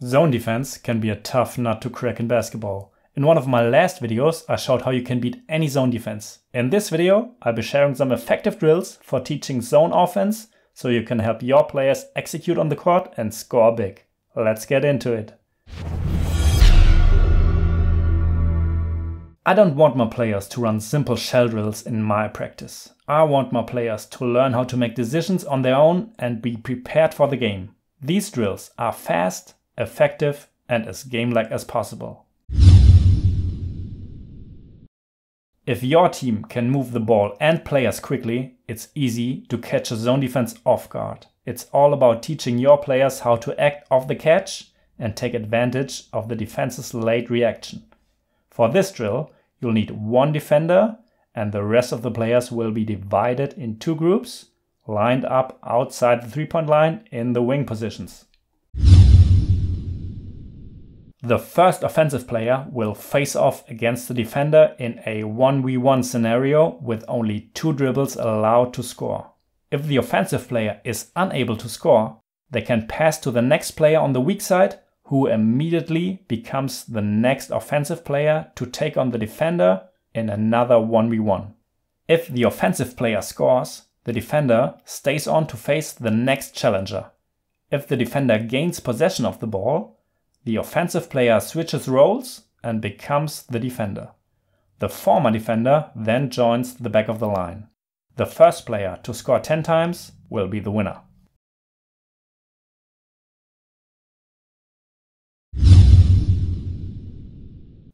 Zone defense can be a tough nut to crack in basketball. In one of my last videos, I showed how you can beat any zone defense. In this video, I'll be sharing some effective drills for teaching zone offense so you can help your players execute on the court and score big. Let's get into it. I don't want my players to run simple shell drills in my practice. I want my players to learn how to make decisions on their own and be prepared for the game. These drills are fast, effective, and as game-like as possible. If your team can move the ball and players quickly, it's easy to catch a zone defense off guard. It's all about teaching your players how to act off the catch and take advantage of the defense's late reaction. For this drill, you'll need one defender, and the rest of the players will be divided in two groups, lined up outside the three-point line in the wing positions. The first offensive player will face off against the defender in a 1v1 scenario with only 2 dribbles allowed to score. If the offensive player is unable to score, they can pass to the next player on the weak side, who immediately becomes the next offensive player to take on the defender in another 1v1. If the offensive player scores, the defender stays on to face the next challenger. If the defender gains possession of the ball, the offensive player switches roles and becomes the defender. The former defender then joins the back of the line. The first player to score 10 times will be the winner.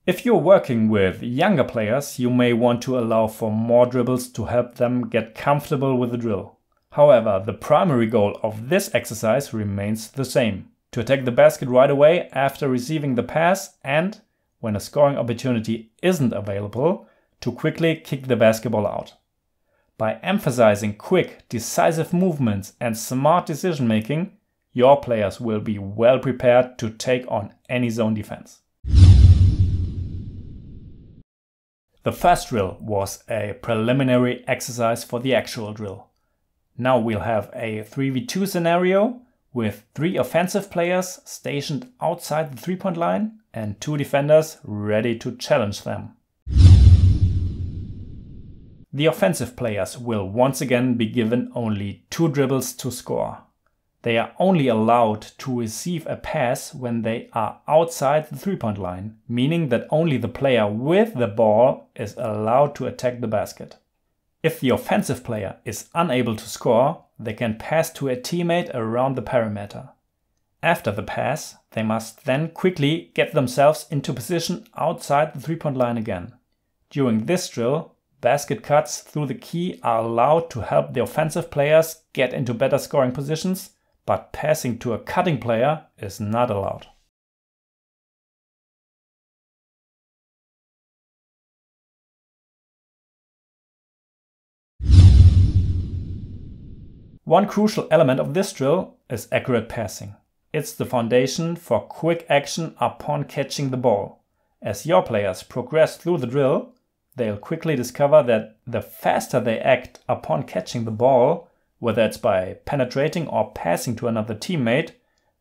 If you're working with younger players, you may want to allow for more dribbles to help them get comfortable with the drill. However, the primary goal of this exercise remains the same: to attack the basket right away after receiving the pass, and, when a scoring opportunity isn't available, to quickly kick the basketball out. By emphasizing quick, decisive movements and smart decision making, your players will be well prepared to take on any zone defense. The first drill was a preliminary exercise for the actual drill. Now we'll have a 3v2 scenario with 3 offensive players stationed outside the three-point line and 2 defenders ready to challenge them. The offensive players will once again be given only 2 dribbles to score. They are only allowed to receive a pass when they are outside the three-point line, meaning that only the player with the ball is allowed to attack the basket. If the offensive player is unable to score, they can pass to a teammate around the perimeter. After the pass, they must then quickly get themselves into position outside the three-point line again. During this drill, basket cuts through the key are allowed to help the offensive players get into better scoring positions, but passing to a cutting player is not allowed. One crucial element of this drill is accurate passing. It's the foundation for quick action upon catching the ball. As your players progress through the drill, they'll quickly discover that the faster they act upon catching the ball, whether it's by penetrating or passing to another teammate,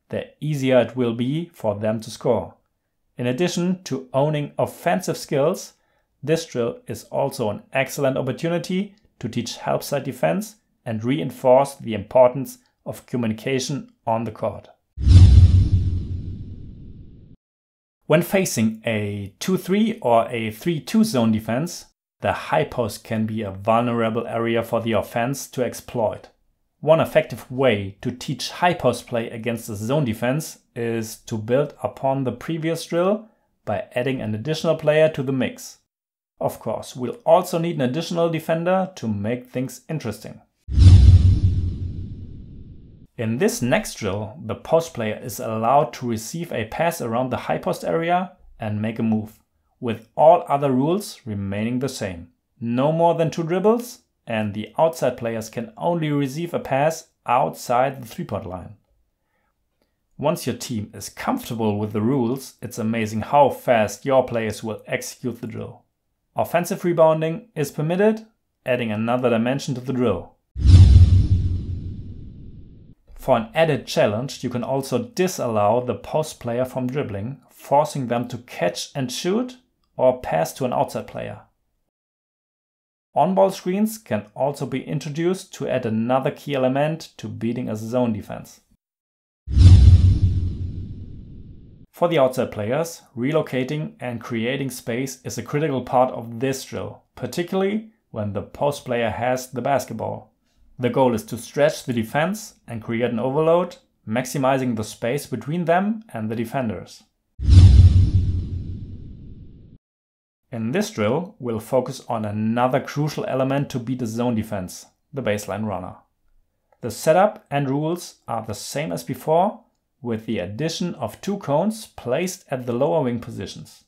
the easier it will be for them to score. In addition to owning offensive skills, this drill is also an excellent opportunity to teach help side defense and reinforce the importance of communication on the court. When facing a 2-3 or a 3-2 zone defense, the high post can be a vulnerable area for the offense to exploit. One effective way to teach high post play against a zone defense is to build upon the previous drill by adding an additional player to the mix. Of course, we'll also need an additional defender to make things interesting. In this next drill, the post player is allowed to receive a pass around the high post area and make a move, with all other rules remaining the same. No more than 2 dribbles, and the outside players can only receive a pass outside the three-point line. Once your team is comfortable with the rules, it's amazing how fast your players will execute the drill. Offensive rebounding is permitted, adding another dimension to the drill. For an added challenge, you can also disallow the post player from dribbling, forcing them to catch and shoot or pass to an outside player. On-ball screens can also be introduced to add another key element to beating a zone defense. For the outside players, relocating and creating space is a critical part of this drill, particularly when the post player has the basketball. The goal is to stretch the defense and create an overload, maximizing the space between them and the defenders. In this drill, we'll focus on another crucial element to beat a zone defense, the baseline runner. The setup and rules are the same as before, with the addition of 2 cones placed at the lower wing positions.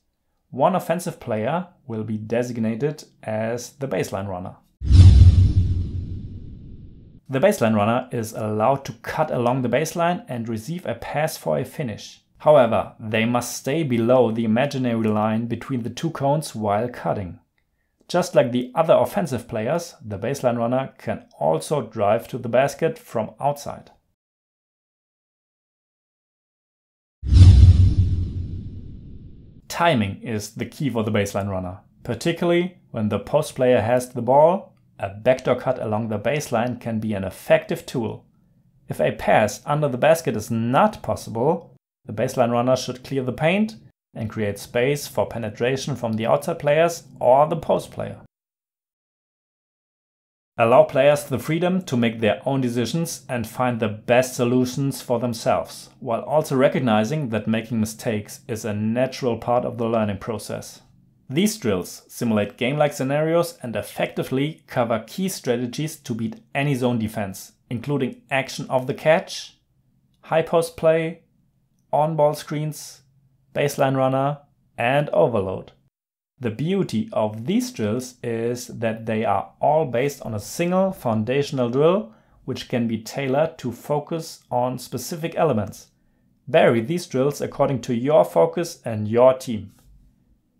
One offensive player will be designated as the baseline runner. The baseline runner is allowed to cut along the baseline and receive a pass for a finish. However, they must stay below the imaginary line between the 2 cones while cutting. Just like the other offensive players, the baseline runner can also drive to the basket from outside. Timing is the key for the baseline runner, particularly when the post player has the ball. A backdoor cut along the baseline can be an effective tool. If a pass under the basket is not possible, the baseline runner should clear the paint and create space for penetration from the outside players or the post player. Allow players the freedom to make their own decisions and find the best solutions for themselves, while also recognizing that making mistakes is a natural part of the learning process. These drills simulate game-like scenarios and effectively cover key strategies to beat any zone defense, including action of the catch, high post play, on-ball screens, baseline runner, and overload. The beauty of these drills is that they are all based on a single foundational drill, which can be tailored to focus on specific elements. Vary these drills according to your focus and your team.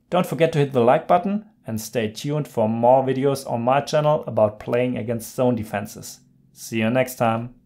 Don't forget to hit the like button and stay tuned for more videos on my channel about playing against zone defenses. See you next time.